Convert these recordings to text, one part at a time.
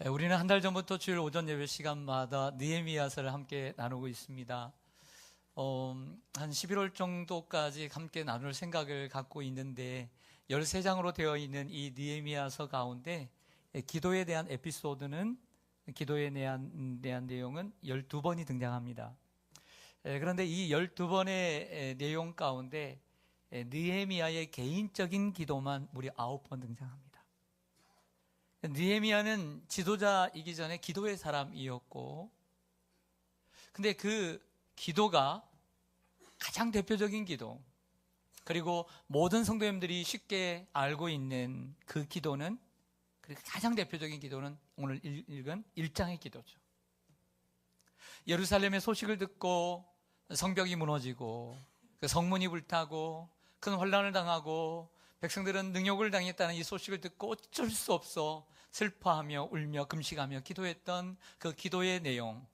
우리는 한 달 전부터 주일 오전 예배 시간마다 느헤미야서를 함께 나누고 있습니다. 한 11월 정도까지 함께 나눌 생각을 갖고 있는데 13장으로 되어 있는 이 느헤미야서 가운데 기도에 대한 에피소드는 기도에 대한 내용은 12번이 등장합니다. 그런데 이 12번의 내용 가운데 느헤미야의 개인적인 기도만 무려 9번 등장합니다. 느헤미야는 지도자이기 전에 기도의 사람이었고, 근데 그 기도가 가장 대표적인 기도, 그리고 모든 성도님들이 쉽게 알고 있는 그 기도는, 그리고 가장 대표적인 기도는 오늘 읽은 1장의 기도죠. 예루살렘의 소식을 듣고 성벽이 무너지고 그 성문이 불타고 큰 환난을 당하고 백성들은 능욕을 당했다는 이 소식을 듣고 어쩔 수 없어 슬퍼하며 울며 금식하며 기도했던 그 기도의 내용,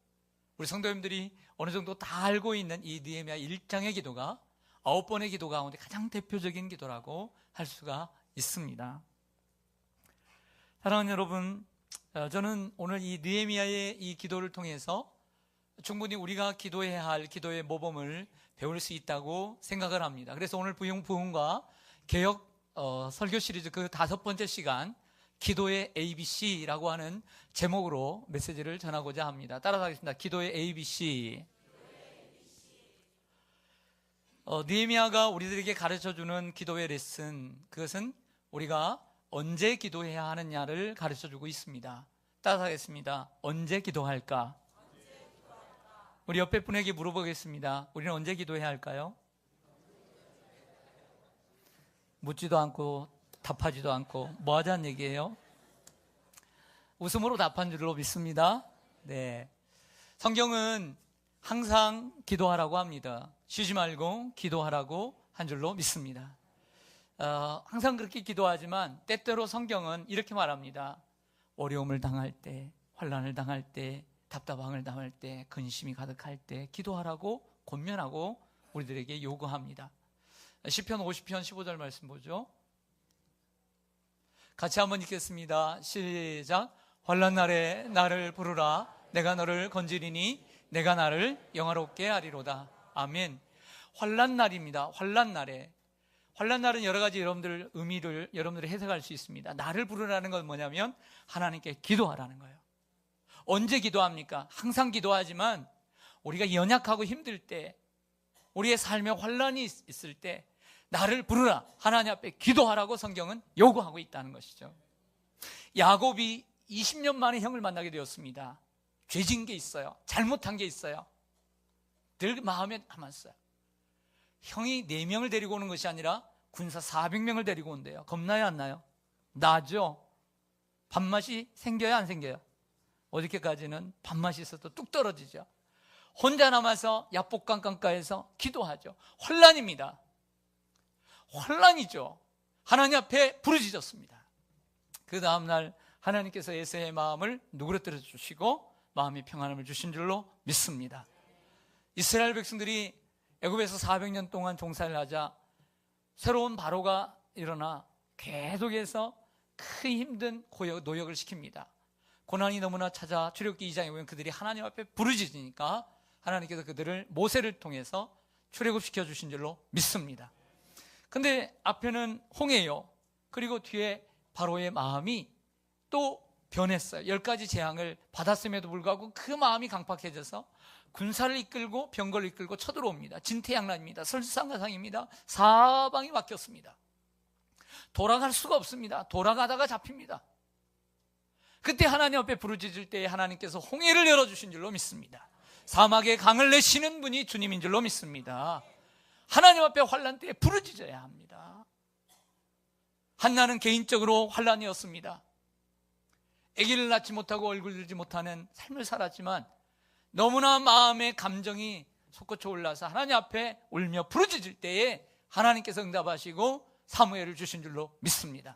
우리 성도님들이 어느 정도 다 알고 있는 이 느헤미야 1장의 기도가 9번의 기도 가운데 가장 대표적인 기도라고 할 수가 있습니다. 사랑하는 여러분, 저는 오늘 이 느헤미야의 이 기도를 통해서 충분히 우리가 기도해야 할 기도의 모범을 배울 수 있다고 생각을 합니다. 그래서 오늘 부흥과 개혁 설교 시리즈 그 5번째 시간, 기도의 ABC라고 하는 제목으로 메시지를 전하고자 합니다. 따라서 하겠습니다. 기도의 ABC. 느헤미야가 우리들에게 가르쳐주는 기도의 레슨, 그것은 우리가 언제 기도해야 하느냐를 가르쳐주고 있습니다. 따라서 하겠습니다. 언제 기도할까? 우리 옆에 분에게 물어보겠습니다. 우리는 언제 기도해야 할까요? 묻지도 않고 답하지도 않고 뭐 하자는 얘기예요? 웃음으로 답한 줄로 믿습니다. 네. 성경은 항상 기도하라고 합니다. 쉬지 말고 기도하라고 한 줄로 믿습니다. 항상 그렇게 기도하지만 때때로 성경은 이렇게 말합니다. 어려움을 당할 때, 환난을 당할 때, 답답함을 당할 때, 근심이 가득할 때 기도하라고 권면하고 우리들에게 요구합니다. 시편 50편 15절 말씀 보죠. 같이 한번 읽겠습니다. 시작. 환난 날에 나를 부르라. 내가 너를 건지리니 내가 나를 영화롭게 하리로다. 아멘. 환난 날입니다. 환난 날에. 환난 날은 여러 가지 여러분들 의미를 여러분들이 해석할 수 있습니다. 나를 부르라는 건 뭐냐면 하나님께 기도하라는 거예요. 언제 기도합니까? 항상 기도하지만 우리가 연약하고 힘들 때, 우리의 삶에 환난이 있을 때 나를 부르라, 하나님 앞에 기도하라고 성경은 요구하고 있다는 것이죠. 야곱이 20년 만에 형을 만나게 되었습니다. 죄진 게 있어요. 잘못한 게 있어요. 늘 마음에 남았어요. 형이 4명을 데리고 오는 것이 아니라 군사 400명을 데리고 온대요. 겁나요, 안 나요? 나죠. 밥맛이 생겨요, 안 생겨요? 어저께까지는 밥맛이 있어도 뚝 떨어지죠. 혼자 남아서 야복강가에서 기도하죠. 환난입니다. 환난이죠. 하나님 앞에 부르짖었습니다. 그 다음날 하나님께서 에서의 마음을 누그러뜨려 주시고 마음의 평안함을 주신 줄로 믿습니다. 이스라엘 백성들이 애굽에서 400년 동안 종살이를 하자 새로운 바로가 일어나 계속해서 큰 힘든 노역을 시킵니다. 고난이 너무나 찾아 출애굽기 2장에 보면 그들이 하나님 앞에 부르짖으니까 하나님께서 그들을 모세를 통해서 출애굽시켜 주신 줄로 믿습니다. 근데 앞에는 홍해요. 그리고 뒤에 바로의 마음이 또 변했어요. 10가지 재앙을 받았음에도 불구하고 그 마음이 강팍해져서 군사를 이끌고 병거를 이끌고 쳐들어옵니다. 진퇴양난입니다. 설상가상입니다. 사방이 막혔습니다. 돌아갈 수가 없습니다. 돌아가다가 잡힙니다. 그때 하나님 앞에 부르짖을 때 하나님께서 홍해를 열어주신 줄로 믿습니다. 사막에 강을 내시는 분이 주님인 줄로 믿습니다. 하나님 앞에 환난 때에 부르짖어야 합니다. 한나는 개인적으로 환난이었습니다. 아기를 낳지 못하고 얼굴 들지 못하는 삶을 살았지만 너무나 마음의 감정이 솟구쳐 올라서 하나님 앞에 울며 부르짖을 때에 하나님께서 응답하시고 사무엘을 주신 줄로 믿습니다.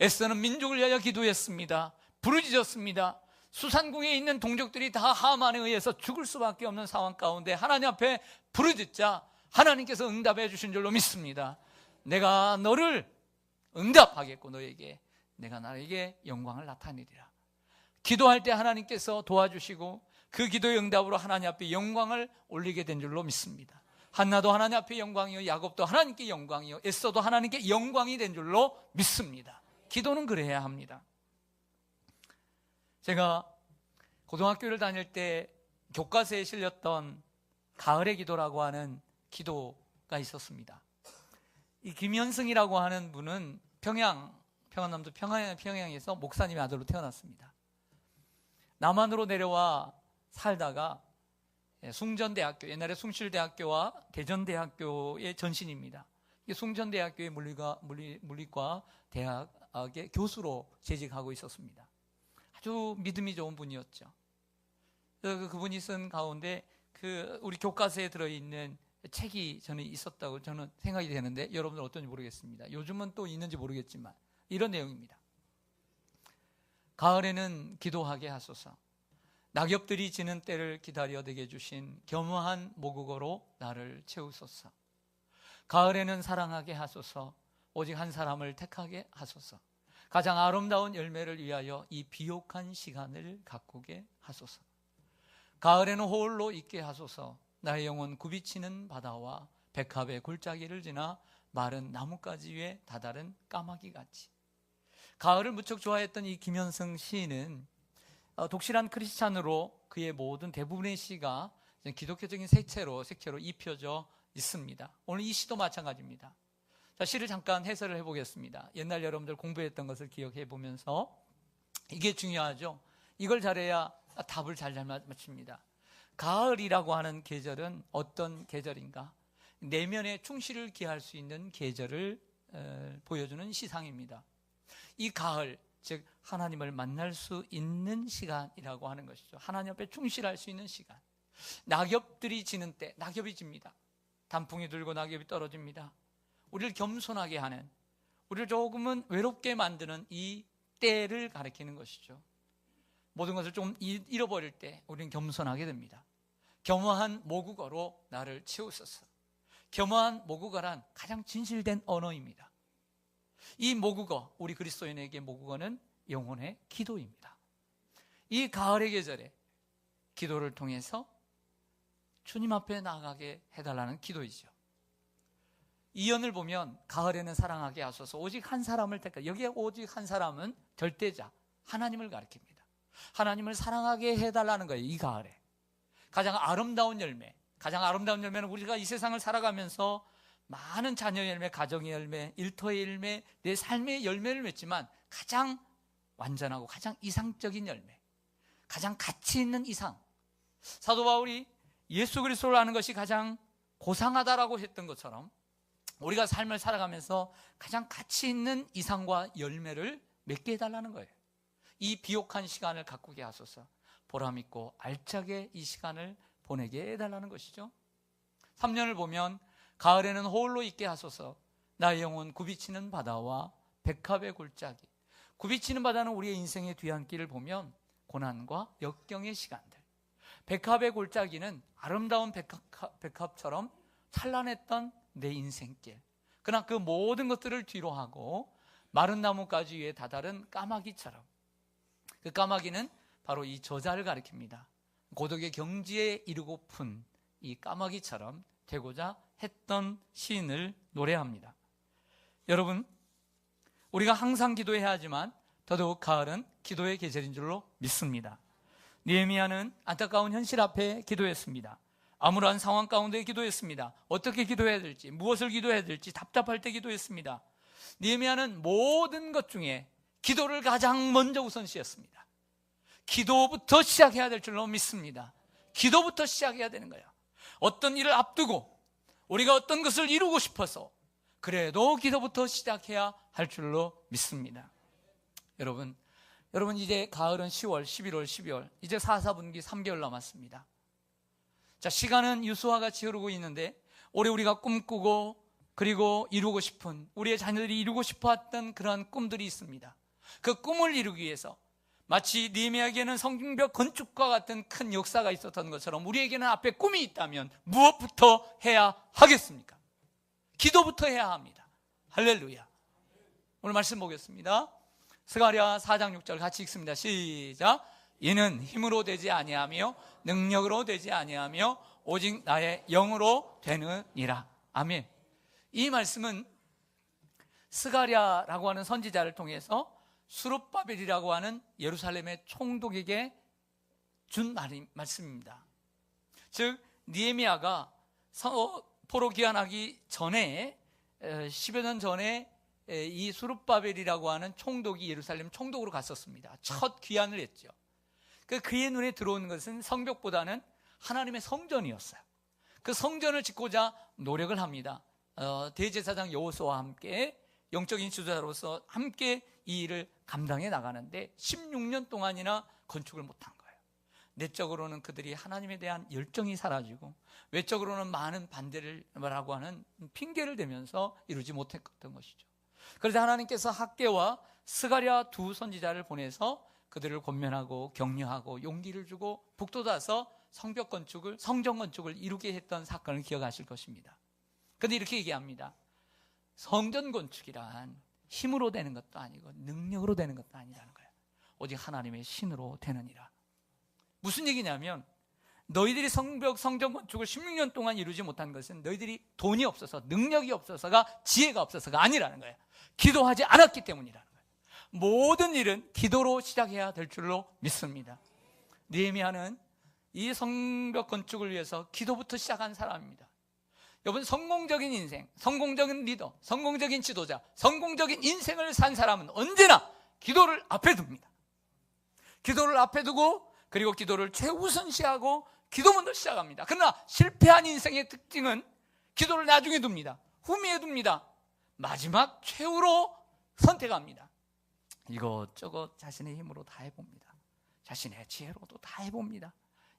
에스더는 민족을 위하여 기도했습니다. 부르짖었습니다. 수산궁에 있는 동족들이 다 하만에 의해서 죽을 수밖에 없는 상황 가운데 하나님 앞에 부르짖자 하나님께서 응답해 주신 줄로 믿습니다. 내가 너를 응답하겠고 너에게 내가 나에게 영광을 나타내리라. 기도할 때 하나님께서 도와주시고 그 기도의 응답으로 하나님 앞에 영광을 올리게 된 줄로 믿습니다. 한나도 하나님 앞에 영광이요, 야곱도 하나님께 영광이요, 에스더도 하나님께 영광이 된 줄로 믿습니다. 기도는 그래야 합니다. 제가 고등학교를 다닐 때 교과서에 실렸던 가을의 기도라고 하는 기도가 있었습니다. 이 김현승이라고 하는 분은 평안남도 평양에서 목사님의 아들로 태어났습니다. 남한으로 내려와 살다가 숭전대학교, 옛날에 숭실대학교와 대전대학교의 전신입니다. 숭전대학교의 물리과 대학의 교수로 재직하고 있었습니다. 아주 믿음이 좋은 분이었죠. 그분이 쓴 가운데 우리 교과서에 들어있는 책이 저는 있었다고 저는 생각이 되는데 여러분들 어떤지 모르겠습니다. 요즘은 또 있는지 모르겠지만 이런 내용입니다. 가을에는 기도하게 하소서. 낙엽들이 지는 때를 기다려 내게 주신 겸허한 모국어로 나를 채우소서. 가을에는 사랑하게 하소서. 오직 한 사람을 택하게 하소서. 가장 아름다운 열매를 위하여 이 비옥한 시간을 가꾸게 하소서. 가을에는 홀로 있게 하소서. 나의 영혼 굽이치는 바다와 백합의 골짜기를 지나 마른 나뭇가지 위에 다다른 까마귀같이. 가을을 무척 좋아했던 이 김현승 시인은 독실한 크리스찬으로 그의 모든 대부분의 시가 기독교적인 색채로 입혀져 있습니다. 오늘 이 시도 마찬가지입니다. 자, 시를 잠깐 해설을 해보겠습니다. 옛날 여러분들 공부했던 것을 기억해 보면서 이게 중요하죠. 이걸 잘해야 답을 잘 맞춥니다. 가을이라고 하는 계절은 어떤 계절인가? 내면의 충실을 기할 수 있는 계절을 보여주는 시상입니다. 이 가을, 즉 하나님을 만날 수 있는 시간이라고 하는 것이죠. 하나님 앞에 충실할 수 있는 시간. 낙엽들이 지는 때, 낙엽이 집니다. 단풍이 들고 낙엽이 떨어집니다. 우리를 겸손하게 하는, 우리를 조금은 외롭게 만드는 이 때를 가리키는 것이죠. 모든 것을 좀 잃어버릴 때 우리는 겸손하게 됩니다. 겸허한 모국어로 나를 채우소서. 겸허한 모국어란 가장 진실된 언어입니다. 이 모국어, 우리 그리스도인에게 모국어는 영혼의 기도입니다. 이 가을의 계절에 기도를 통해서 주님 앞에 나아가게 해달라는 기도이죠. 이언을 보면 가을에는 사랑하게 하소서. 오직 한 사람을 택하. 여기에 오직 한 사람은 절대자, 하나님을 가리킵니다. 하나님을 사랑하게 해달라는 거예요. 이 가을에 가장 아름다운 열매, 가장 아름다운 열매는 우리가 이 세상을 살아가면서 많은 자녀의 열매, 가정의 열매, 일터의 열매, 내 삶의 열매를 맺지만 가장 완전하고 가장 이상적인 열매, 가장 가치 있는 이상. 사도 바울이 예수 그리스도를 아는 것이 가장 고상하다라고 했던 것처럼 우리가 삶을 살아가면서 가장 가치 있는 이상과 열매를 맺게 해달라는 거예요. 이 비옥한 시간을 가꾸게 하소서. 보람있고 알차게 이 시간을 보내게 해달라는 것이죠. 3년을 보면 가을에는 홀로 있게 하소서. 나의 영혼 굽이치는 바다와 백합의 골짜기. 굽이치는 바다는 우리의 인생의 뒤안길을 보면 고난과 역경의 시간들, 백합의 골짜기는 아름다운 백합처럼 찬란했던 내 인생길. 그러나 그 모든 것들을 뒤로 하고 마른 나뭇가지 위에 다다른 까마귀처럼, 그 까마귀는 바로 이 저자를 가리킵니다. 고독의 경지에 이르고픈 이 까마귀처럼 되고자 했던 시인을 노래합니다. 여러분, 우리가 항상 기도해야 하지만 더더욱 가을은 기도의 계절인 줄로 믿습니다. 느헤미야는 안타까운 현실 앞에 기도했습니다. 암울한 상황 가운데 기도했습니다. 어떻게 기도해야 될지, 무엇을 기도해야 될지 답답할 때 기도했습니다. 느헤미야는 모든 것 중에 기도를 가장 먼저 우선시했습니다. 기도부터 시작해야 될 줄로 믿습니다. 기도부터 시작해야 되는 거예요. 어떤 일을 앞두고 우리가 어떤 것을 이루고 싶어서 그래도 기도부터 시작해야 할 줄로 믿습니다. 여러분 이제 가을은 10월, 11월, 12월, 이제 4, 4분기 3개월 남았습니다. 자, 시간은 유수와 같이 흐르고 있는데 올해 우리가 꿈꾸고 그리고 이루고 싶은, 우리의 자녀들이 이루고 싶어했던 그러한 꿈들이 있습니다. 그 꿈을 이루기 위해서 마치 느헤미야에게는 성벽 건축과 같은 큰 역사가 있었던 것처럼 우리에게는 앞에 꿈이 있다면 무엇부터 해야 하겠습니까? 기도부터 해야 합니다. 할렐루야. 오늘 말씀 보겠습니다. 스가랴 4장 6절 같이 읽습니다. 시작. 이는 힘으로 되지 아니하며 능력으로 되지 아니하며 오직 나의 영으로 되느니라. 아멘. 이 말씀은 스가랴라고 하는 선지자를 통해서 수룹바벨이라고 하는 예루살렘의 총독에게 준 말씀입니다. 즉 느헤미야가 포로 귀환하기 전에 10여 년 전에 이 수룹바벨이라고 하는 총독이 예루살렘 총독으로 갔었습니다. 첫 귀환을 했죠. 그의 눈에 들어오는 것은 성벽보다는 하나님의 성전이었어요. 그 성전을 짓고자 노력을 합니다. 대제사장 여호수아와 함께 영적인 지도자로서 함께 이 일을 감당해 나가는데 16년 동안이나 건축을 못한 거예요. 내적으로는 그들이 하나님에 대한 열정이 사라지고 외적으로는 많은 반대를 하고 하는 핑계를 대면서 이루지 못했던 것이죠. 그래서 하나님께서 학개와 스가랴 두 선지자를 보내서 그들을 권면하고 격려하고 용기를 주고 북돋아서 성전 건축을 이루게 했던 사건을 기억하실 것입니다. 그런데 이렇게 얘기합니다. 성전 건축이란 힘으로 되는 것도 아니고 능력으로 되는 것도 아니라는 거예요. 오직 하나님의 신으로 되느니라. 무슨 얘기냐면 너희들이 성전 건축을 16년 동안 이루지 못한 것은 너희들이 돈이 없어서 능력이 없어서가 지혜가 없어서가 아니라는 거예요. 기도하지 않았기 때문이라는 거예요. 모든 일은 기도로 시작해야 될 줄로 믿습니다. 느헤미야는 이 성벽 건축을 위해서 기도부터 시작한 사람입니다. 여러분, 성공적인 인생, 성공적인 리더, 성공적인 지도자, 성공적인 인생을 산 사람은 언제나 기도를 앞에 둡니다. 기도를 앞에 두고 그리고 기도를 최우선시하고 기도문도 시작합니다. 그러나 실패한 인생의 특징은 기도를 나중에 둡니다. 후미에 둡니다. 마지막 최후로 선택합니다. 이것저것 자신의 힘으로 다 해봅니다. 자신의 지혜로도 다 해봅니다.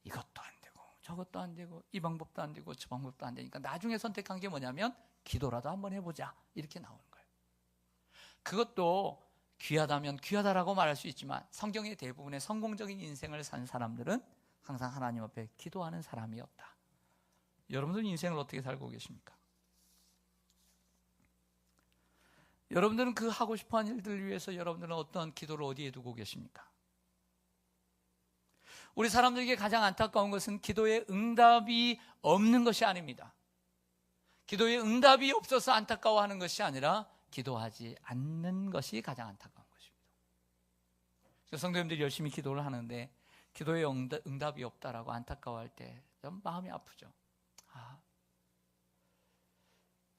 이것도 안 되고 저것도 안 되고 이 방법도 안 되고 저 방법도 안 되니까 나중에 선택한 게 뭐냐면 기도라도 한번 해보자, 이렇게 나오는 거예요. 그것도 귀하다면 귀하다라고 말할 수 있지만 성경의 대부분의 성공적인 인생을 산 사람들은 항상 하나님 앞에 기도하는 사람이었다. 여러분들 인생을 어떻게 살고 계십니까? 여러분들은 그 하고 싶어하는 일들을 위해서 여러분들은 어떤 기도를 어디에 두고 계십니까? 우리 사람들에게 가장 안타까운 것은 기도의 응답이 없는 것이 아닙니다. 기도의 응답이 없어서 안타까워하는 것이 아니라 기도하지 않는 것이 가장 안타까운 것입니다. 성도님들이 열심히 기도를 하는데 기도의 응답이 없다라고 안타까워할 때 좀 마음이 아프죠.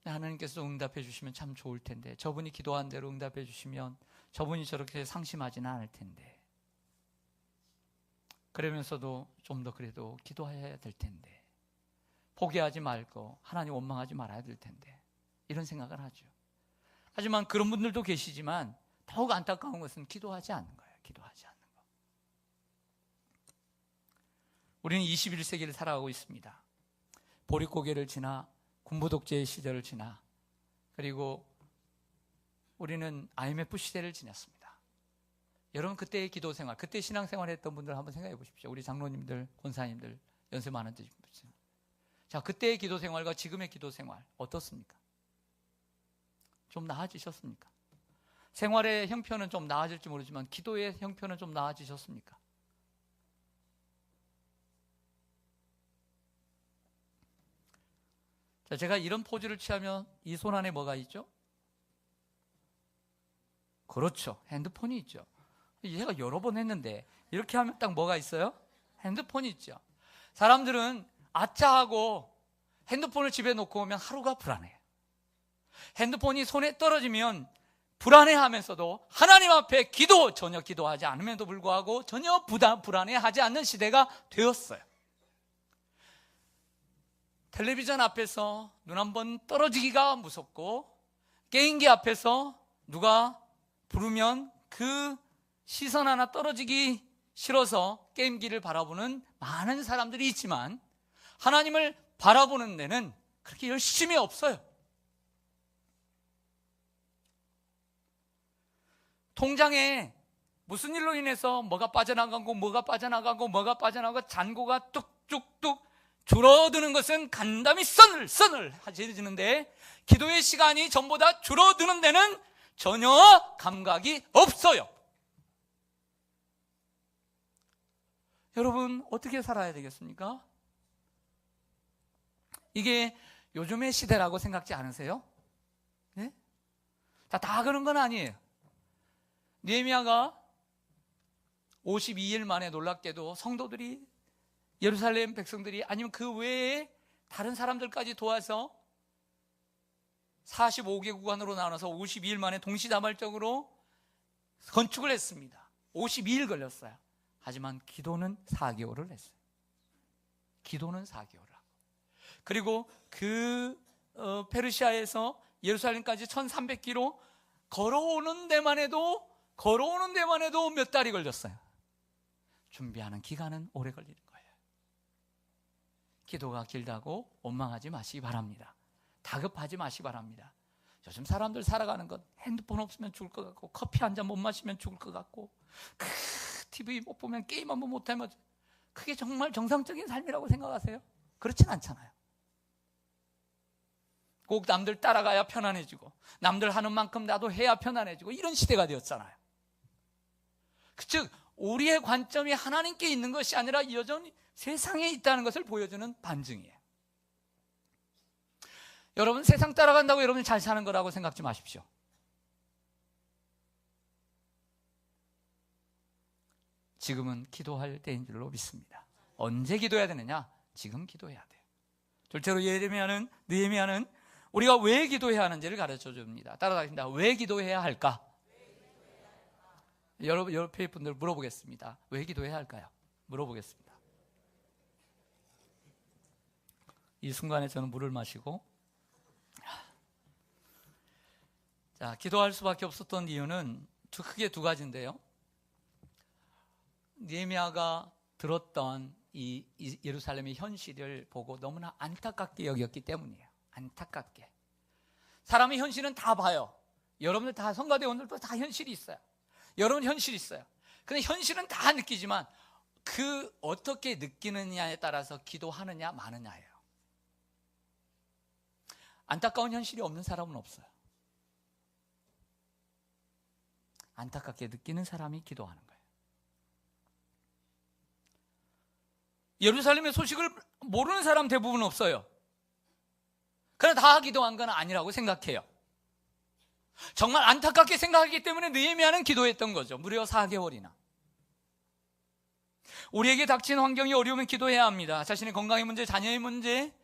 하나님께서 응답해 주시면 참 좋을 텐데, 저분이 기도한 대로 응답해 주시면 저분이 저렇게 상심하지는 않을 텐데, 그러면서도 좀 더 그래도 기도해야 될 텐데, 포기하지 말고 하나님 원망하지 말아야 될 텐데, 이런 생각을 하죠. 하지만 그런 분들도 계시지만 더욱 안타까운 것은 기도하지 않는 거예요. 기도하지 않는 거. 우리는 21세기를 살아가고 있습니다. 보릿고개를 지나 군부 독재의 시절을 지나 그리고 우리는 IMF 시대를 지났습니다. 여러분, 그때의 기도 생활, 그때 신앙 생활을 했던 분들 한번 생각해 보십시오. 우리 장로님들, 권사님들, 연세 많은 분들. 자, 그때의 기도 생활과 지금의 기도 생활 어떻습니까? 좀 나아지셨습니까? 생활의 형편은 좀 나아질지 모르지만 기도의 형편은 좀 나아지셨습니까? 자, 제가 이런 포즈를 취하면 이 손 안에 뭐가 있죠? 그렇죠. 핸드폰이 있죠. 제가 여러 번 했는데 이렇게 하면 딱 뭐가 있어요? 핸드폰이 있죠. 사람들은 아차하고 핸드폰을 집에 놓고 오면 하루가 불안해요. 핸드폰이 손에 떨어지면 불안해하면서도 하나님 앞에 전혀 기도하지 않음에도 불구하고 전혀 불안해하지 않는 시대가 되었어요. 텔레비전 앞에서 눈 한번 떨어지기가 무섭고, 게임기 앞에서 누가 부르면 그 시선 하나 떨어지기 싫어서 게임기를 바라보는 많은 사람들이 있지만 하나님을 바라보는 데는 그렇게 열심히 없어요. 통장에 무슨 일로 인해서 뭐가 빠져나가고 잔고가 뚝뚝뚝 줄어드는 것은 간담이 써늘 하지는데 기도의 시간이 전보다 줄어드는 데는 전혀 감각이 없어요. 여러분 어떻게 살아야 되겠습니까? 이게 요즘의 시대라고 생각지 않으세요? 네? 다 그런 건 아니에요. 느헤미야가 52일 만에 놀랍게도 성도들이, 예루살렘 백성들이, 아니면 그 외에 다른 사람들까지 도와서 45개 구간으로 나눠서 52일 만에 동시다발적으로 건축을 했습니다. 52일 걸렸어요. 하지만 기도는 4개월을 했어요. 기도는 4개월을 하고. 그리고 페르시아에서 예루살렘까지 1300km 걸어오는 데만 해도 몇 달이 걸렸어요. 준비하는 기간은 오래 걸리는 거예요. 기도가 길다고 원망하지 마시기 바랍니다. 다급하지 마시기 바랍니다. 요즘 사람들 살아가는 것, 핸드폰 없으면 죽을 것 같고, 커피 한 잔 못 마시면 죽을 것 같고, TV 못 보면, 게임 한번 못하면, 그게 정말 정상적인 삶이라고 생각하세요? 그렇진 않잖아요. 꼭 남들 따라가야 편안해지고, 남들 하는 만큼 나도 해야 편안해지고, 이런 시대가 되었잖아요. 즉 우리의 관점이 하나님께 있는 것이 아니라 여전히 세상에 있다는 것을 보여주는 반증이에요. 여러분, 세상 따라간다고 여러분이 잘 사는 거라고 생각지 마십시오. 지금은 기도할 때인 줄로 믿습니다. 언제 기도해야 되느냐? 지금 기도해야 돼요. 둘째로 느헤미야는 우리가 왜 기도해야 하는지를 가르쳐 줍니다. 따라가겠습니다. 왜 기도해야 할까? 여러분, 옆에 분들 물어보겠습니다. 왜 기도해야 할까요? 물어보겠습니다. 이 순간에 저는 물을 마시고, 자, 기도할 수밖에 없었던 이유는 크게 두 가지인데요. 느헤미야가 들었던 이 예루살렘의 현실을 보고 너무나 안타깝게 여겼기 때문이에요. 안타깝게. 사람의 현실은 다 봐요. 여러분들 다, 성가대원들도 다 현실이 있어요. 여러분 현실이 있어요. 근데 현실은 다 느끼지만 그 어떻게 느끼느냐에 따라서 기도하느냐 마느냐예요. 안타까운 현실이 없는 사람은 없어요. 안타깝게 느끼는 사람이 기도하는 거예요. 예루살렘의 소식을 모르는 사람 대부분 없어요. 그러나 다 기도한 건 아니라고 생각해요. 정말 안타깝게 생각하기 때문에 느헤미야는 기도했던 거죠. 무려 4개월이나. 우리에게 닥친 환경이 어려우면 기도해야 합니다. 자신의 건강의 문제, 자녀의 문제,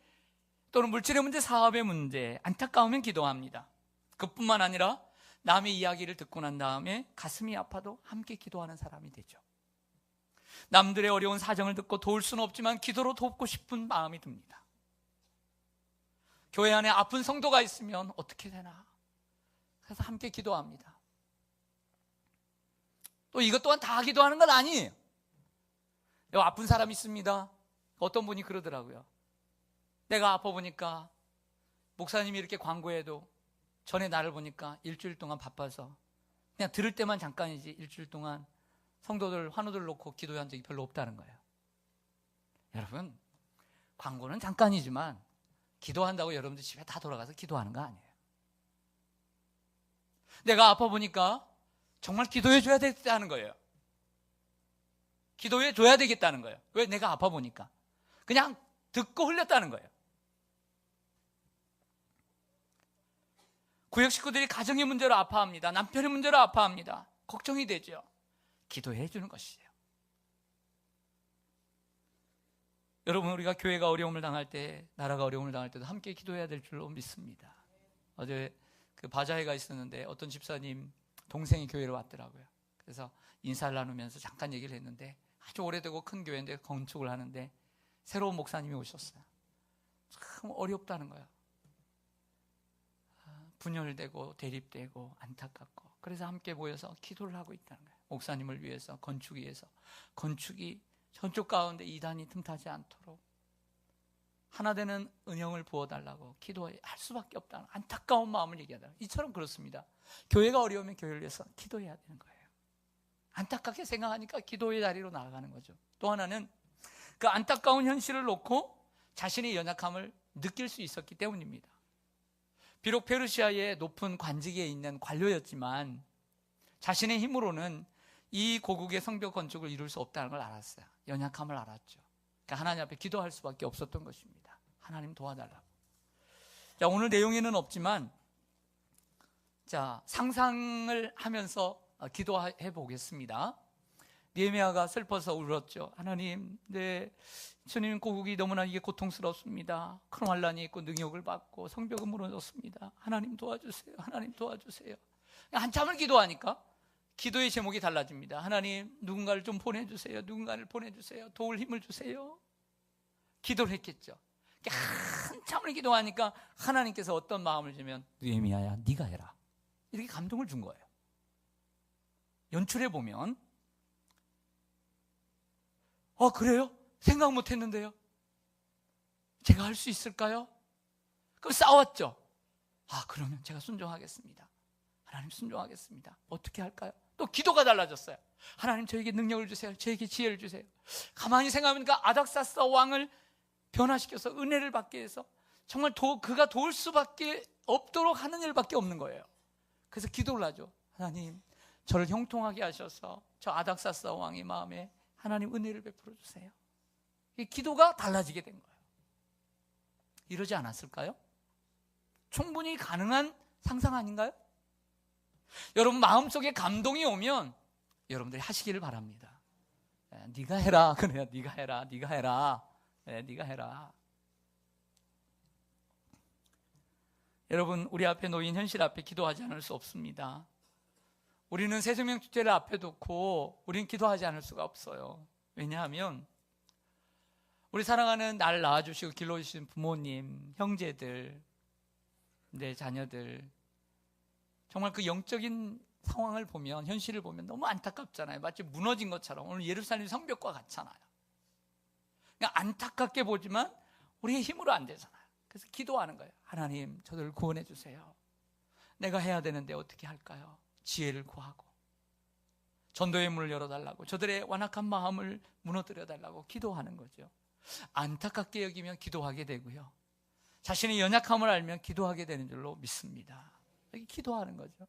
또는 물질의 문제, 사업의 문제, 안타까우면 기도합니다. 그뿐만 아니라 남의 이야기를 듣고 난 다음에 가슴이 아파도 함께 기도하는 사람이 되죠. 남들의 어려운 사정을 듣고 도울 수는 없지만 기도로 돕고 싶은 마음이 듭니다. 교회 안에 아픈 성도가 있으면 어떻게 되나? 그래서 함께 기도합니다. 또 이것 또한 다 기도하는 건 아니에요. 여기 아픈 사람 있습니다. 어떤 분이 그러더라고요. 내가 아파 보니까 목사님이 이렇게 광고해도 전에 나를 보니까 일주일 동안 바빠서 그냥 들을 때만 잠깐이지 일주일 동안 성도들 환우들 놓고 기도한 적이 별로 없다는 거예요. 여러분, 광고는 잠깐이지만 기도한다고 여러분들 집에 다 돌아가서 기도하는 거 아니에요. 내가 아파 보니까 정말 기도해 줘야 되겠다는 거예요. 기도해 줘야 되겠다는 거예요. 왜? 내가 아파 보니까. 그냥 듣고 흘렸다는 거예요. 구역 식구들이 가정의 문제로 아파합니다. 남편의 문제로 아파합니다. 걱정이 되죠. 기도해 주는 것이에요. 여러분, 우리가 교회가 어려움을 당할 때, 나라가 어려움을 당할 때도 함께 기도해야 될 줄로 믿습니다. 어제 그 바자회가 있었는데 어떤 집사님 동생이 교회로 왔더라고요. 그래서 인사를 나누면서 잠깐 얘기를 했는데 아주 오래되고 큰 교회인데 건축을 하는데 새로운 목사님이 오셨어요. 참 어렵다는 거예요. 분열되고 대립되고 안타깝고, 그래서 함께 모여서 기도를 하고 있다는 거예요. 목사님을 위해서, 건축 위해서. 건축이 전쪽 가운데 이단이 틈타지 않도록 하나 되는 은형을 부어달라고 기도할 수밖에 없다는 안타까운 마음을 얘기하다. 이처럼 그렇습니다. 교회가 어려우면 교회를 위해서 기도해야 되는 거예요. 안타깝게 생각하니까 기도의 자리로 나아가는 거죠. 또 하나는 그 안타까운 현실을 놓고 자신의 연약함을 느낄 수 있었기 때문입니다. 비록 페르시아의 높은 관직에 있는 관료였지만 자신의 힘으로는 이 고국의 성벽 건축을 이룰 수 없다는 걸 알았어요. 연약함을 알았죠. 그러니까 하나님 앞에 기도할 수밖에 없었던 것입니다. 하나님 도와달라고. 자, 오늘 내용에는 없지만, 자, 상상을 하면서 기도해 보겠습니다. 느헤미야가 슬퍼서 울었죠. 하나님, 주님 고국이 너무나 이게 고통스럽습니다. 큰 환란이 있고 능욕을 받고 성벽은 무너졌습니다. 하나님 도와주세요. 하나님 도와주세요. 한참을 기도하니까 기도의 제목이 달라집니다. 하나님, 누군가를 좀 보내주세요. 누군가를 보내주세요. 도울 힘을 주세요. 기도를 했겠죠. 한참을 기도하니까 하나님께서 어떤 마음을 주면, 느헤미야야, 네가 해라, 이렇게 감동을 준 거예요. 연출해 보면, 그래요? 생각 못 했는데요? 제가 할 수 있을까요? 그럼 싸웠죠. 그러면 제가 순종하겠습니다. 하나님, 순종하겠습니다. 어떻게 할까요? 또 기도가 달라졌어요. 하나님, 저에게 능력을 주세요. 저에게 지혜를 주세요. 가만히 생각하니까 아닥사스다 왕을 변화시켜서 은혜를 받게 해서 정말 그가 도울 수밖에 없도록 하는 일밖에 없는 거예요. 그래서 기도를 하죠. 하나님, 저를 형통하게 하셔서 저 아닥사스다 왕의 마음에 하나님 은혜를 베풀어 주세요. 이 기도가 달라지게 된 거예요. 이러지 않았을까요? 충분히 가능한 상상 아닌가요? 여러분, 마음속에 감동이 오면 여러분들이 하시기를 바랍니다. 네가 해라. 그래요. 네가 해라. 네가 해라. 네가 해라. 여러분, 우리 앞에 놓인 현실 앞에 기도하지 않을 수 없습니다. 우리는 새생명 축제를 앞에 두고 우리는 기도하지 않을 수가 없어요. 왜냐하면 우리 사랑하는 나를 낳아주시고 길러주신 부모님, 형제들, 내 자녀들, 정말 그 영적인 상황을 보면, 현실을 보면 너무 안타깝잖아요. 마치 무너진 것처럼. 오늘 예루살렘 성벽과 같잖아요. 그냥 안타깝게 보지만 우리의 힘으로 안 되잖아요. 그래서 기도하는 거예요. 하나님, 저들을 구원해 주세요. 내가 해야 되는데 어떻게 할까요? 지혜를 구하고 전도의 문을 열어달라고, 저들의 완악한 마음을 무너뜨려 달라고 기도하는 거죠. 안타깝게 여기면 기도하게 되고요, 자신의 연약함을 알면 기도하게 되는 줄로 믿습니다. 여기 기도하는 거죠.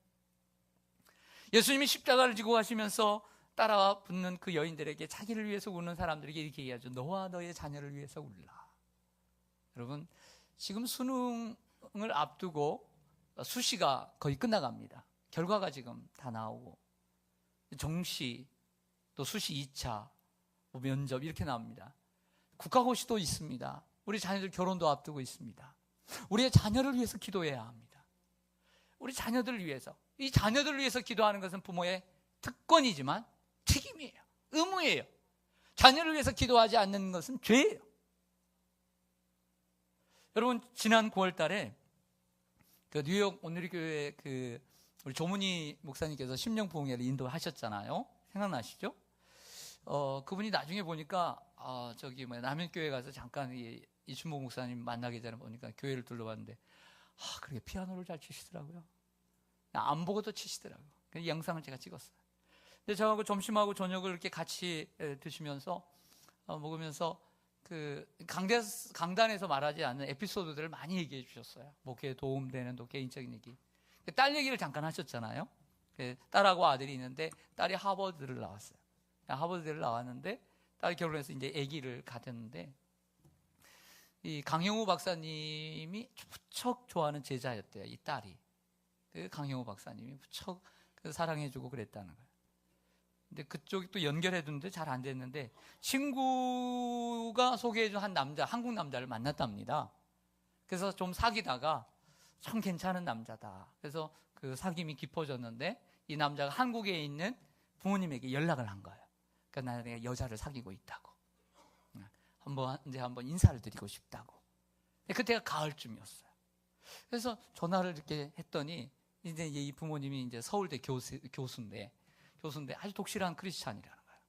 예수님이 십자가를 지고 가시면서 따라와 붙는 그 여인들에게, 자기를 위해서 우는 사람들에게 이렇게 얘기하죠. 너와 너의 자녀를 위해서 울라. 여러분, 지금 수능을 앞두고 수시가 거의 끝나갑니다. 결과가 지금 다 나오고, 정시, 또 수시 2차, 면접 이렇게 나옵니다. 국가고시도 있습니다. 우리 자녀들 결혼도 앞두고 있습니다. 우리의 자녀를 위해서 기도해야 합니다. 우리 자녀들을 위해서. 이 자녀들을 위해서 기도하는 것은 부모의 특권이지만 책임이에요. 의무예요. 자녀를 위해서 기도하지 않는 것은 죄예요. 여러분, 지난 9월 달에 그 뉴욕 온누리교회 우리 조문희 목사님께서 심령 부흥회를 인도하셨잖아요. 생각나시죠? 그분이 나중에 보니까 남현교회 가서 잠깐 이춘복 목사님 만나기 전에 보니까 교회를 둘러봤는데, 그렇게 피아노를 잘 치시더라고요. 안 보고도 치시더라고요. 그 영상을 제가 찍었어요. 근데 저하고 점심하고 저녁을 이렇게 같이 드시면서 먹으면서 그 강단에서 말하지 않는 에피소드들을 많이 얘기해 주셨어요. 목회에 도움되는 또 개인적인 얘기. 딸 얘기를 잠깐 하셨잖아요. 딸하고 아들이 있는데 딸이 하버드를 나왔어요. 하버드를 나왔는데 딸이 결혼해서 이제 아기를 가졌는데, 이 강영우 박사님이 무척 좋아하는 제자였대요. 이 딸이. 그 강영우 박사님이 무척 사랑해주고 그랬다는 거예요. 근데 그쪽이 또 연결해두는데 잘 안 됐는데, 친구가 소개해준 한 남자, 한국 남자를 만났답니다. 그래서 좀 사귀다가 참 괜찮은 남자다. 그래서 그 사귐이 깊어졌는데, 이 남자가 한국에 있는 부모님에게 연락을 한 거예요. 그러니까 나는 여자를 사귀고 있다고. 한번 인사를 드리고 싶다고. 그때가 가을쯤이었어요. 그래서 전화를 이렇게 했더니, 이제 이 부모님이 이제 서울대 교수인데 아주 독실한 크리스찬이라는 거예요.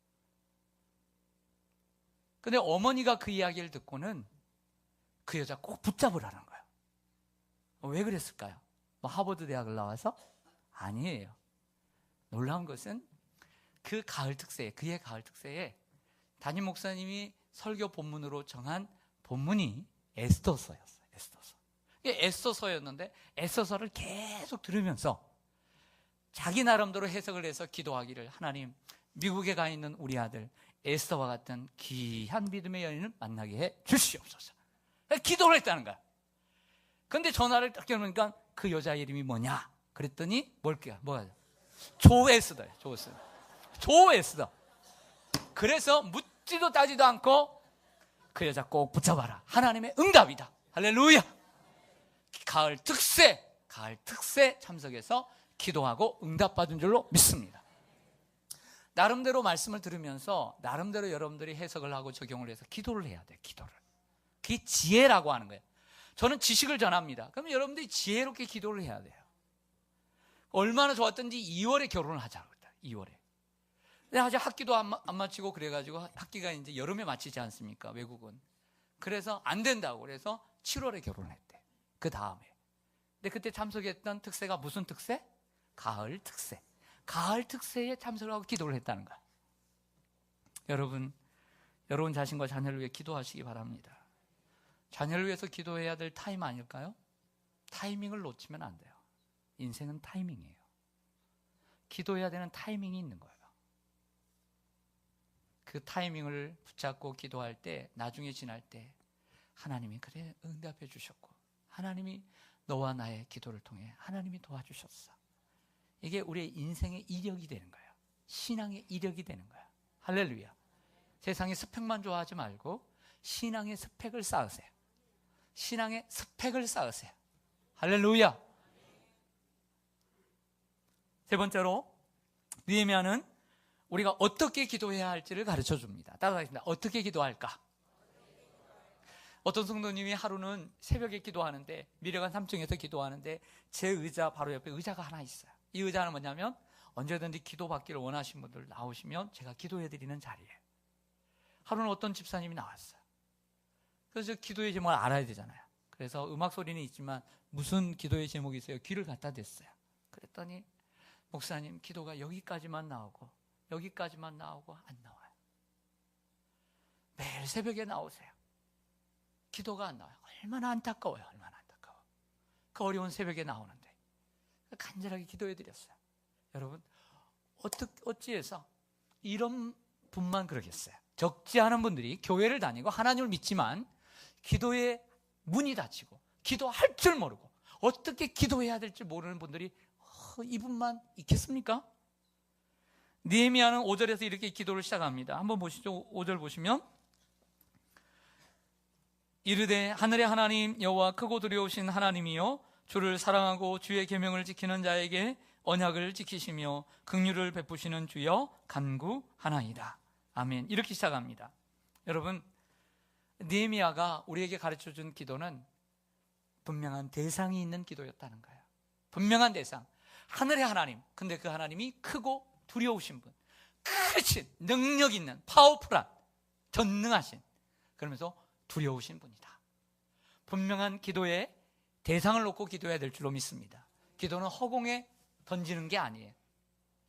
근데 어머니가 그 이야기를 듣고는 그 여자 꼭 붙잡으라는 거예요. 왜 그랬을까요? 하버드 대학을 나와서? 아니에요. 놀라운 것은 그의 가을 특세에 담임 목사님이 설교 본문으로 정한 본문이 에스더서였어요. 이게 에스더서였는데, 에스더서를 계속 들으면서 자기 나름대로 해석을 해서 기도하기를, 하나님, 미국에 가 있는 우리 아들 에스더와 같은 귀한 믿음의 여인을 만나게 해 주시옵소서. 기도를 했다는 거야. 근데 전화를 딱 열으니까 그 여자 이름이 뭐냐? 그랬더니 뭐가? 조에스더예요. 조에스더. 그래서 묻지도 따지도 않고 그 여자 꼭 붙잡아라. 하나님의 응답이다. 할렐루야. 가을 특세 참석해서 기도하고 응답받은 줄로 믿습니다. 나름대로 말씀을 들으면서 나름대로 여러분들이 해석을 하고 적용을 해서 기도를 해야 돼요. 기도를. 그게 지혜라고 하는 거예요. 저는 지식을 전합니다. 그러면 여러분들이 지혜롭게 기도를 해야 돼요. 얼마나 좋았던지 2월에 결혼을 하자고 그랬다. 2월에. 근데 아직 학기도 안 마치고 그래가지고 학기가 이제 여름에 마치지 않습니까? 외국은. 그래서 안 된다고 그래서 7월에 결혼을 했대. 그 다음에. 근데 그때 참석했던 특세가 무슨 특세? 가을 특세. 가을 특세에 참석을 하고 기도를 했다는 거야. 여러분 자신과 자녀를 위해 기도하시기 바랍니다. 자녀를 위해서 기도해야 될 타임 아닐까요? 타이밍을 놓치면 안 돼요. 인생은 타이밍이에요. 기도해야 되는 타이밍이 있는 거예요. 그 타이밍을 붙잡고 기도할 때 나중에 지날 때 하나님이 그래 응답해 주셨고 하나님이 너와 나의 기도를 통해 하나님이 도와주셨어. 이게 우리의 인생의 이력이 되는 거예요. 신앙의 이력이 되는 거예요. 할렐루야. 세상의 스펙만 좋아하지 말고 신앙의 스펙을 쌓으세요. 신앙의 스펙을 쌓으세요. 할렐루야. 세 번째로 느헤미야는 우리가 어떻게 기도해야 할지를 가르쳐 줍니다. 따라가겠습니다. 어떻게 기도할까? 어떤 성도님이 하루는 새벽에 기도하는데 미래관 3층에서 기도하는데 제 의자 바로 옆에 의자가 하나 있어요. 이 의자는 뭐냐면 언제든지 기도받기를 원하시는 분들 나오시면 제가 기도해드리는 자리예요. 하루는 어떤 집사님이 나왔어요. 그래서 기도의 제목을 알아야 되잖아요. 그래서 음악 소리는 있지만 무슨 기도의 제목이 있어요? 귀를 갖다 댔어요. 그랬더니 목사님 기도가 여기까지만 나오고 안 나와요. 매일 새벽에 나오세요. 기도가 안 나와요. 얼마나 안타까워요. 그 어려운 새벽에 나오는데 간절하게 기도해 드렸어요. 여러분 어찌해서 이런 분만 그러겠어요. 적지 않은 분들이 교회를 다니고 하나님을 믿지만 기도의 문이 닫히고 기도할 줄 모르고 어떻게 기도해야 될지 모르는 분들이 이분만 있겠습니까? 느헤미야는 5절에서 이렇게 기도를 시작합니다. 한번 보시죠. 5절 보시면 이르되 하늘의 하나님 여호와 크고 두려우신 하나님이여 주를 사랑하고 주의 계명을 지키는 자에게 언약을 지키시며 긍휼을 베푸시는 주여 간구하나이다. 아멘. 이렇게 시작합니다. 여러분 느헤미야가 우리에게 가르쳐준 기도는 분명한 대상이 있는 기도였다는 거예요. 분명한 대상. 하늘의 하나님. 근데 그 하나님이 크고 두려우신 분, 크신 능력 있는 파워풀한 전능하신 그러면서 두려우신 분이다. 분명한 기도의 대상을 놓고 기도해야 될 줄로 믿습니다. 기도는 허공에 던지는 게 아니에요.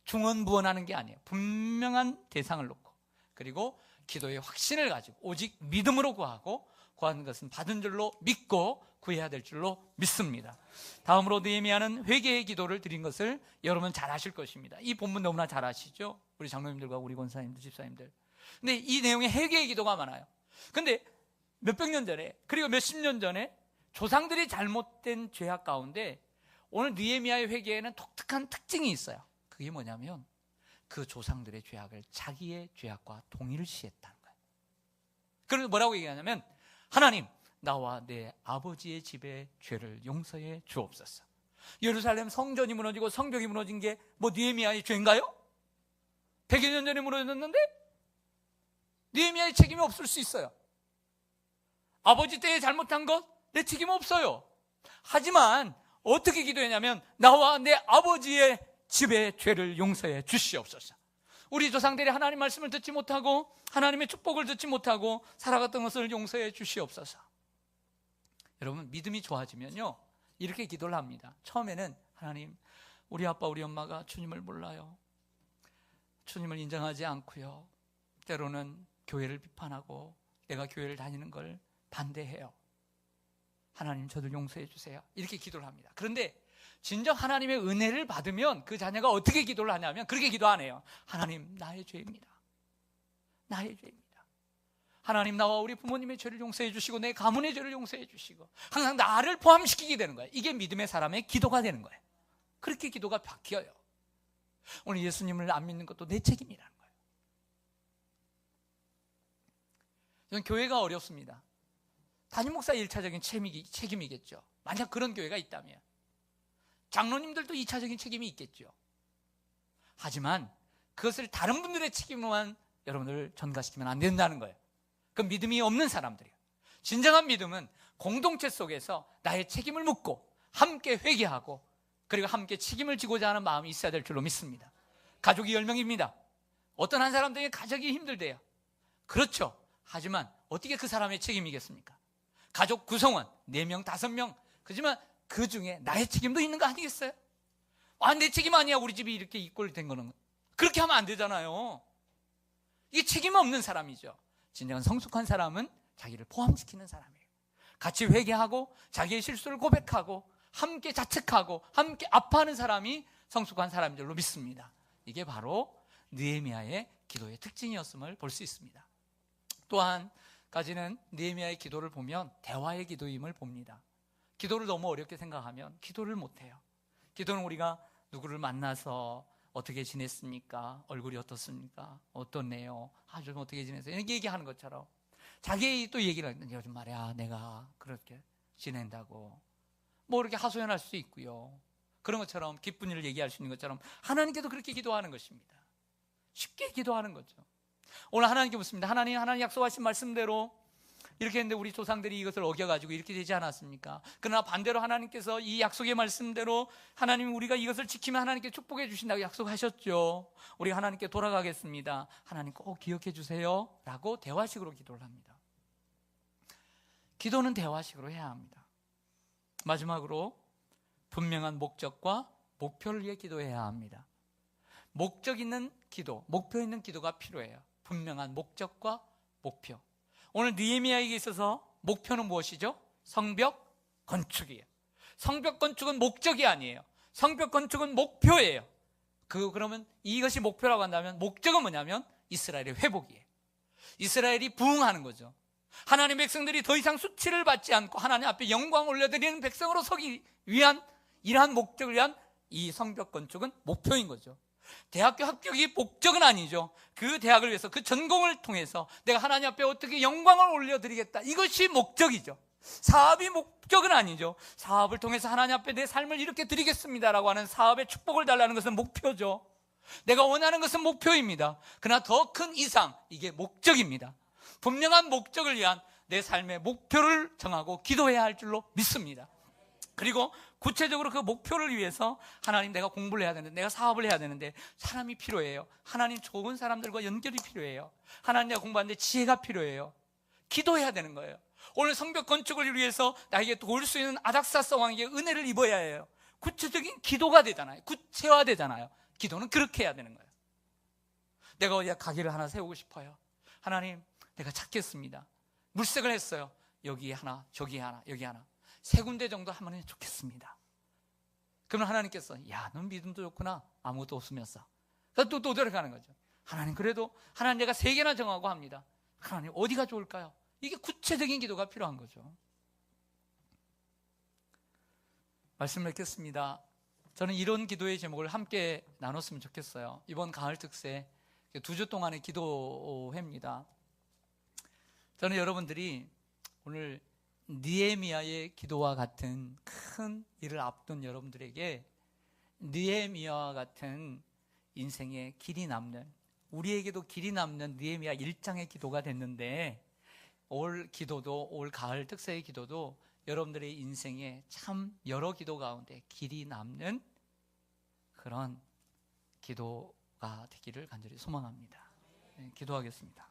중언부언하는 게 아니에요. 분명한 대상을 놓고 그리고 기도의 확신을 가지고 오직 믿음으로 구하고 구하는 것은 받은 줄로 믿고 구해야 될 줄로 믿습니다. 다음으로 느헤미야는 회개의 기도를 드린 것을 여러분 잘 아실 것입니다. 이 본문 너무나 잘 아시죠? 우리 장로님들과 우리 권사님들, 집사님들. 근데 이 내용에 회개의 기도가 많아요. 근데 몇백 년 전에 그리고 몇십 년 전에 조상들이 잘못된 죄악 가운데 오늘 느헤미야의 회개에는 독특한 특징이 있어요. 그게 뭐냐면 그 조상들의 죄악을 자기의 죄악과 동일시했다는 거예요. 그래서 뭐라고 얘기하냐면 하나님 나와 내 아버지의 집의 죄를 용서해 주옵소서. 예루살렘 성전이 무너지고 성벽이 무너진 게 뭐 느헤미야의 죄인가요? 100여 년 전에 무너졌는데 느헤미야의 책임이 없을 수 있어요. 아버지 때에 잘못한 것 내 책임 없어요. 하지만 어떻게 기도했냐면 나와 내 아버지의 집의 죄를 용서해 주시옵소서. 우리 조상들이 하나님 말씀을 듣지 못하고 하나님의 축복을 듣지 못하고 살아갔던 것을 용서해 주시옵소서. 여러분 믿음이 좋아지면요 이렇게 기도를 합니다. 처음에는 하나님 우리 아빠 우리 엄마가 주님을 몰라요. 주님을 인정하지 않고요. 때로는 교회를 비판하고 내가 교회를 다니는 걸 반대해요. 하나님 저들 용서해 주세요. 이렇게 기도를 합니다. 그런데 진정 하나님의 은혜를 받으면 그 자녀가 어떻게 기도를 하냐면 그렇게 기도 안 해요. 하나님, 나의 죄입니다. 나의 죄입니다. 하나님, 나와 우리 부모님의 죄를 용서해 주시고 내 가문의 죄를 용서해 주시고 항상 나를 포함시키게 되는 거예요. 이게 믿음의 사람의 기도가 되는 거예요. 그렇게 기도가 바뀌어요. 오늘 예수님을 안 믿는 것도 내 책임이라는 거예요. 저는 교회가 어렵습니다. 담임 목사의 1차적인 책임이겠죠. 만약 그런 교회가 있다면 장로님들도 2차적인 책임이 있겠죠. 하지만 그것을 다른 분들의 책임으로만 여러분들을 전가시키면 안 된다는 거예요. 그 믿음이 없는 사람들이에요. 진정한 믿음은 공동체 속에서 나의 책임을 묻고 함께 회개하고 그리고 함께 책임을 지고자 하는 마음이 있어야 될 줄로 믿습니다. 가족이 10명입니다. 어떤 한 사람 때문에 가족이 힘들대요. 그렇죠. 하지만 어떻게 그 사람의 책임이겠습니까? 가족 구성원 4명, 5명. 그렇지만 그 중에 나의 책임도 있는 거 아니겠어요? 내 책임 아니야. 우리 집이 이렇게 이 꼴 된 거는. 그렇게 하면 안 되잖아요. 이게 책임 없는 사람이죠. 진정한 성숙한 사람은 자기를 포함시키는 사람이에요. 같이 회개하고 자기의 실수를 고백하고 함께 자책하고 함께 아파하는 사람이 성숙한 사람인 줄로 믿습니다. 이게 바로 느헤미야의 기도의 특징이었음을 볼 수 있습니다. 또 한 가지는 느헤미야의 기도를 보면 대화의 기도임을 봅니다. 기도를 너무 어렵게 생각하면 기도를 못해요. 기도는 우리가 누구를 만나서 어떻게 지냈습니까? 얼굴이 어떻습니까? 어떻네요? 좀 어떻게 지냈어요? 이렇게 얘기하는 것처럼 자기 또 얘기를 하는데 요즘 말이야 내가 그렇게 지낸다고 뭐 이렇게 하소연할 수 있고요. 그런 것처럼 기쁜 일을 얘기할 수 있는 것처럼 하나님께도 그렇게 기도하는 것입니다. 쉽게 기도하는 거죠. 오늘 하나님께 묻습니다. 하나님 약속하신 말씀대로 이렇게 했는데 우리 조상들이 이것을 어겨가지고 이렇게 되지 않았습니까? 그러나 반대로 하나님께서 이 약속의 말씀대로 하나님 우리가 이것을 지키면 하나님께 축복해 주신다고 약속하셨죠. 우리 하나님께 돌아가겠습니다. 하나님 꼭 기억해 주세요 라고 대화식으로 기도를 합니다. 기도는 대화식으로 해야 합니다. 마지막으로 분명한 목적과 목표를 위해 기도해야 합니다. 목적 있는 기도, 목표 있는 기도가 필요해요. 분명한 목적과 목표. 오늘 느헤미야에게 있어서 목표는 무엇이죠? 성벽 건축이에요. 성벽 건축은 목적이 아니에요. 성벽 건축은 목표예요. 그러면 이것이 목표라고 한다면 목적은 뭐냐면 이스라엘의 회복이에요. 이스라엘이 부흥하는 거죠. 하나님 백성들이 더 이상 수치를 받지 않고 하나님 앞에 영광 올려드리는 백성으로 서기 위한 이러한 목적을 위한 이 성벽 건축은 목표인 거죠. 대학교 합격이 목적은 아니죠. 그 대학을 위해서 그 전공을 통해서 내가 하나님 앞에 어떻게 영광을 올려드리겠다, 이것이 목적이죠. 사업이 목적은 아니죠. 사업을 통해서 하나님 앞에 내 삶을 이렇게 드리겠습니다라고 하는 사업의 축복을 달라는 것은 목표죠. 내가 원하는 것은 목표입니다. 그러나 더 큰 이상, 이게 목적입니다. 분명한 목적을 위한 내 삶의 목표를 정하고 기도해야 할 줄로 믿습니다. 그리고 구체적으로 그 목표를 위해서 하나님 내가 공부를 해야 되는데, 내가 사업을 해야 되는데 사람이 필요해요. 하나님 좋은 사람들과 연결이 필요해요. 하나님 내가 공부하는데 지혜가 필요해요. 기도해야 되는 거예요. 오늘 성벽 건축을 위해서 나에게 도울 수 있는 아닥사스 왕에게 은혜를 입어야 해요. 구체적인 기도가 되잖아요. 구체화되잖아요. 기도는 그렇게 해야 되는 거예요. 내가 어디에 가게를 하나 세우고 싶어요. 하나님 내가 찾겠습니다. 물색을 했어요. 여기 하나, 저기 하나, 여기 하나. 3군데 정도 하면 좋겠습니다. 그러면 하나님께서 야, 넌 믿음도 좋구나. 아무것도 없으면서. 또 들어가는 거죠. 하나님 그래도 하나님 내가 3개나 정하고 합니다. 하나님 어디가 좋을까요? 이게 구체적인 기도가 필요한 거죠. 말씀을 맺겠습니다. 저는 이런 기도의 제목을 함께 나눴으면 좋겠어요. 이번 가을 특세 2주 동안의 기도회입니다. 저는 여러분들이 오늘 느헤미야의 기도와 같은 큰 일을 앞둔 여러분들에게 느헤미야와 같은 인생에 길이 남는, 우리에게도 길이 남는 느헤미야 1장의 기도가 됐는데, 올 기도도, 올 가을 특세의 기도도 여러분들의 인생에 참 여러 기도 가운데 길이 남는 그런 기도가 되기를 간절히 소망합니다. 네, 기도하겠습니다.